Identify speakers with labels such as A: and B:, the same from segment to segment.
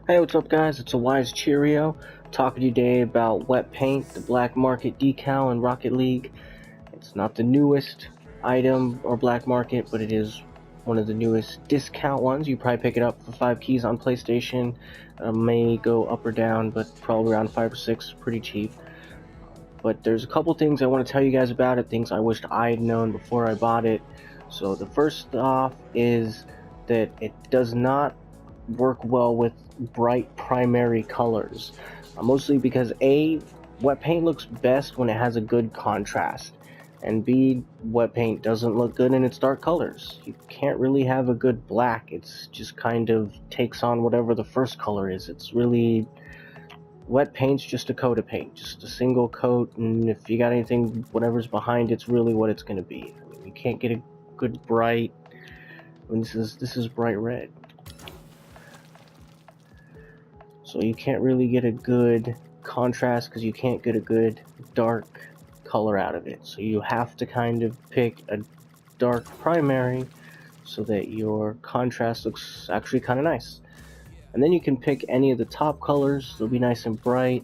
A: Hey, what's up guys? It's aWiseCherio talking to you today about wet paint, the black market decal in Rocket League. It's not the newest item or black market, but it is one of the newest discount ones. You probably pick it up for 5 keys on PlayStation. May go up or down, but probably around 5 or 6, pretty cheap. But there's a couple things I want to tell you guys about it, things I wished I had known before I bought it. So the first off is that it does not work well with bright primary colors, mostly because A, wet paint looks best when it has a good contrast, and B, wet paint doesn't look good in its dark colors. You can't really have a good black. It's just kind of takes on whatever the first color is. It's really, wet paint's just a coat of paint, just a single coat, and if you got anything, whatever's behind it's really what it's going to be. I mean, you can't get a good bright, I mean, this is bright red, so you can't really get a good contrast because you can't get a good dark color out of it. So you have to kind of pick a dark primary so that your contrast looks actually kind of nice. And then you can pick any of the top colors, they'll be nice and bright.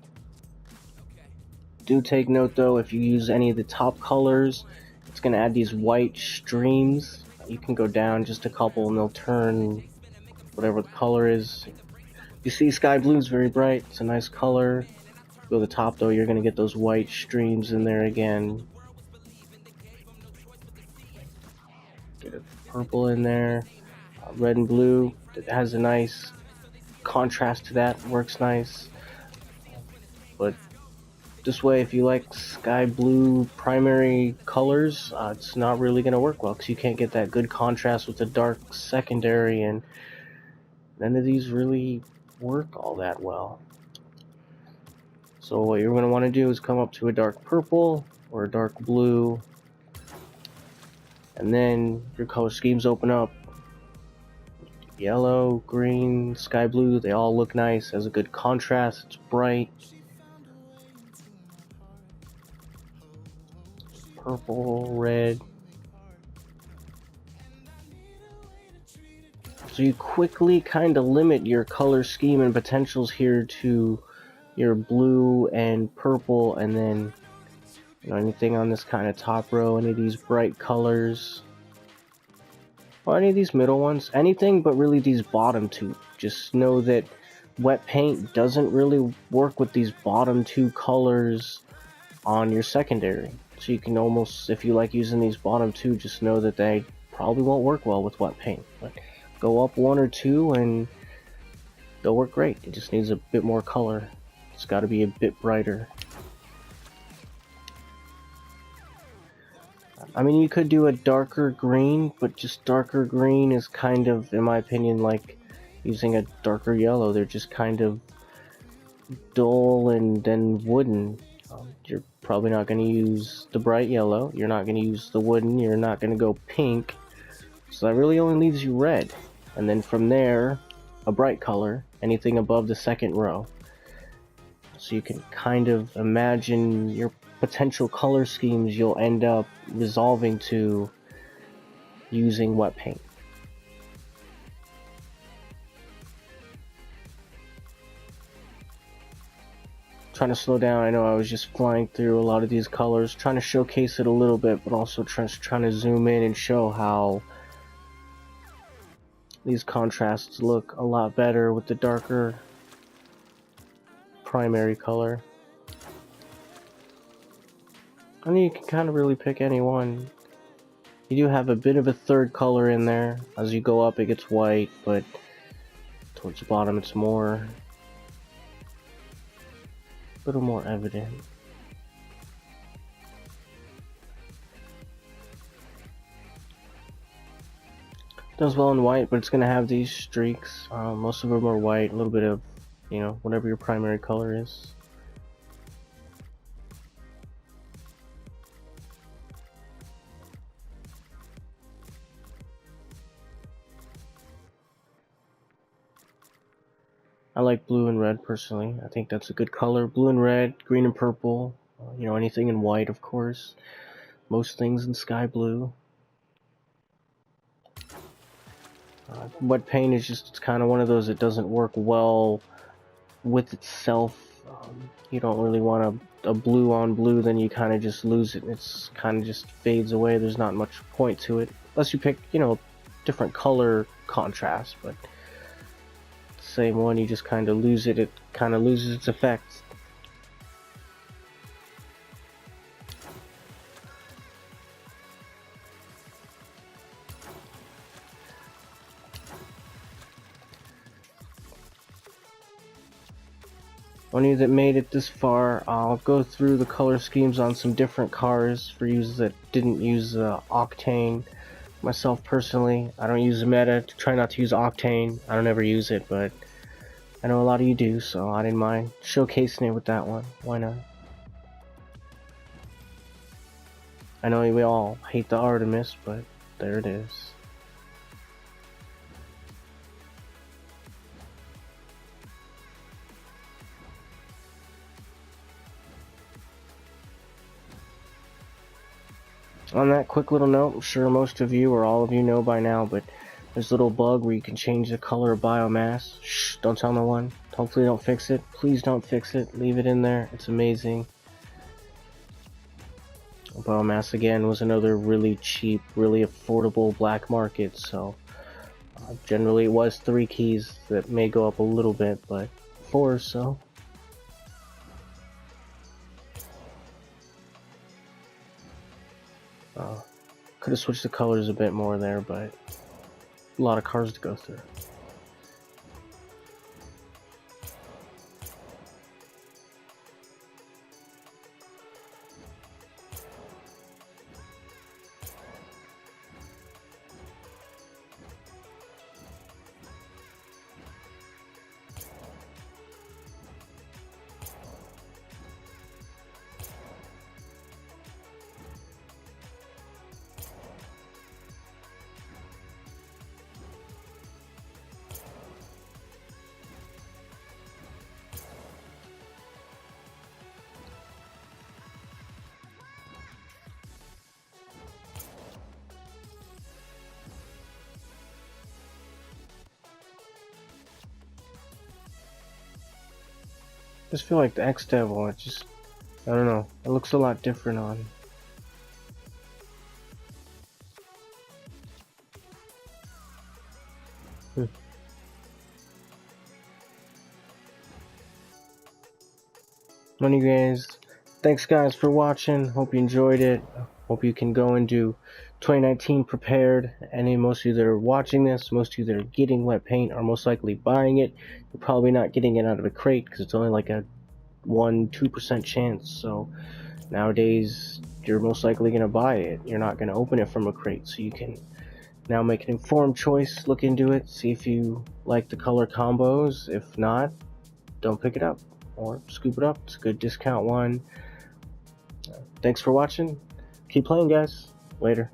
A: Do take note though, if you use any of the top colors, it's going to add these white streams. You can go down just a couple and they'll turn whatever the color is. You see sky blue is very bright, it's a nice color. Go to the top though, you're going to get those white streams in there again. Get a purple in there, red and blue, it has a nice contrast to that, works nice. But this way, if you like sky blue primary colors, it's not really going to work well because you can't get that good contrast with the dark secondary, and none of these really work all that well. So what you're going to want to do is come up to a dark purple or a dark blue, and then your color schemes open up. Yellow, green, sky blue, they all look nice, has a good contrast, it's bright. Purple, red. So you quickly kind of limit your color scheme and potentials here to your blue and purple, and then anything on this kind of top row, any of these bright colors, or any of these middle ones, anything but really these bottom two. Just know that wet paint doesn't really work with these bottom two colors on your secondary. So you can almost, if you like using these bottom two, just know that they probably won't work well with wet paint. But go up one or two and they'll work great. It just needs a bit more color. It's got to be a bit brighter. I mean, you could do a darker green, but just darker green is kind of, in my opinion, like using a darker yellow. They're just kind of dull and then wooden. You're probably not going to use the bright yellow. You're not going to use the wooden. You're not going to go pink. So that really only leaves you red. And then from there, a bright color, anything above the second row. So you can kind of imagine your potential color schemes you'll end up resolving to using wet paint. Trying to slow down, I know I was just flying through a lot of these colors, trying to showcase it a little bit, but also trying to zoom in and show how these contrasts look a lot better with the darker primary color. I mean, you can kind of really pick any one. You do have a bit of a third color in there. As you go up it gets white, but towards the bottom it's a little more evident. Does well in white, but it's going to have these streaks. Most of them are white, a little bit of, whatever your primary color is. I like blue and red personally. I think that's a good color. Blue and red, green and purple, anything in white, of course. Most things in sky blue. Wet paint is just kind of one of those that doesn't work well with itself. You don't really want a blue on blue, then you kind of just lose it and it's kind of just fades away. There's not much point to it unless you pick, you know, different color contrast, but the same one, you just kind of lose it. It kind of loses its effect. One of you that made it this far, I'll go through the color schemes on some different cars for users that didn't use Octane. Myself personally, I don't use Meta, try not to use Octane. I don't ever use it, but I know a lot of you do, so I didn't mind showcasing it with that one. Why not? I know we all hate the Artemis, but there it is. On that quick little note, I'm sure most of you or all of you know by now, but there's a little bug where you can change the color of biomass. Shh, don't tell no one. Hopefully don't fix it. Please don't fix it. Leave it in there. It's amazing. Biomass again was another really cheap, really affordable black market, so generally it was 3 keys that may go up a little bit, but 4 or so. Could have switched the colors a bit more there, but a lot of cars to go through. I just feel like the X-Devil, it just, I don't know, it looks a lot different on. Anyways, thanks guys for watching, hope you enjoyed it, hope you can go into 2019 prepared, and most of you that are watching this, most of you that are getting wet paint are most likely buying it. You're probably not getting it out of a crate because it's only like a 1-2% chance, so nowadays you're most likely going to buy it. You're not going to open it from a crate, so you can now make an informed choice, look into it, see if you like the color combos. If not, don't pick it up or scoop it up. It's a good discount one. Thanks for watching. Keep playing, guys. Later.